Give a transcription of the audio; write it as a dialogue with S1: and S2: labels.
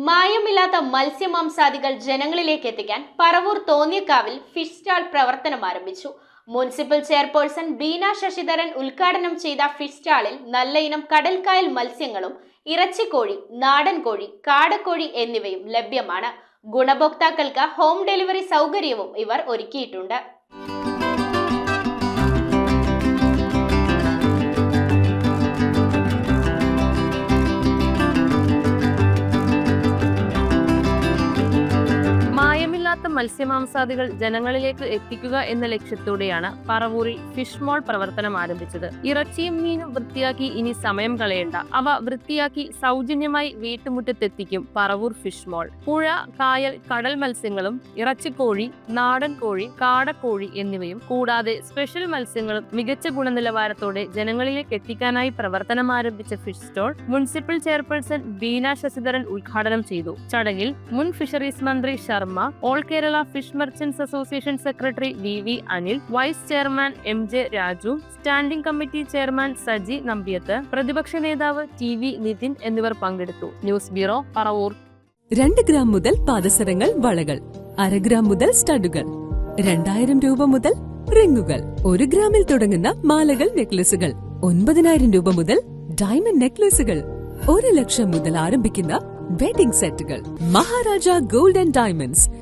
S1: മായമില്ലാത്ത മത്സ്യമാംസാദികൾ ജനങ്ങളിലേക്ക് എത്തിക്കാൻ Paravur തോന്നിയക്കാവിൽ fish stall പ്രവർത്തനം ആരംഭിച്ചു. മുനിസിപ്പൽ ചെയർപേഴ്സൺ ബീന ശശിധരൻ ഉദ്ഘാടനം ചെയ്ത ഫിഷ് സ്റ്റാളിൽ നല്ല ഇനം കടൽക്കായൽ മത്സ്യങ്ങളും ഇറച്ചിക്കോഴി, നാടൻ കോഴി, കാടക്കോഴി എന്നിവയും ലഭ്യമാണ്. ഗുണഭോക്താക്കൾക്ക് ഹോം ഡെലിവറി സൗകര്യവും ഇവർ ഒരുക്കിയിട്ടുണ്ട്.
S2: മത്സ്യമാംസാദികൾ ജനങ്ങളിലേക്ക് എത്തിക്കുക എന്ന ലക്ഷ്യത്തോടെയാണ് പറവൂരിൽ ഫിഷ് മോൾ പ്രവർത്തനം ആരംഭിച്ചത്. ഇറച്ചിയും മീനും വൃത്തിയാക്കി ഇനി സമയം കളയണ്ട, അവ വൃത്തിയാക്കി സൗജന്യമായി വീട്ടുമുറ്റത്തെത്തിക്കും പറവൂർ ഫിഷ് മോൾ. പുഴ, കായൽ, കടൽ മത്സ്യങ്ങളും ഇറച്ചിക്കോഴി, നാടൻ കോഴി, കാടക്കോഴി എന്നിവയും കൂടാതെ സ്പെഷ്യൽ മത്സ്യങ്ങളും മികച്ച ഗുണനിലവാരത്തോടെ ജനങ്ങളിലേക്ക് എത്തിക്കാനായി പ്രവർത്തനം ആരംഭിച്ച fish stall municipal chairperson Beena Sasidharan ഉദ്ഘാടനം ചെയ്തു. ചടങ്ങിൽ മുൻ ഫിഷറീസ് മന്ത്രി Sharma, all Kerala fish merchants association secretary V Anil, vice chairman MJ Raju, standing committee chairman Saji Nambiath, പ്രതിപക്ഷ നേതാവ് TV നിതിൻ എന്നിവർ പങ്കെടുത്തു. News bureau, Paravur.
S3: 2 ഗ്രാം മുതൽ പാദസരങ്ങൾ, വളകൾ, 1/2 ഗ്രാം മുതൽ സ്റ്റഡുകൾ, 2000 രൂപ മുതൽ റിങ്ങുകൾ, 1 ഗ്രാമിൽ തുടങ്ങുന്ന മാലകൾ, നെക്ലസുകൾ, 9000 രൂപ മുതൽ ഡയമണ്ട് നെക്ലസുകൾ, 1 ലക്ഷം മുതൽ ആരംഭിക്കുന്ന വെഡിംഗ് സെറ്റുകൾ. Maharaja gold and diamonds,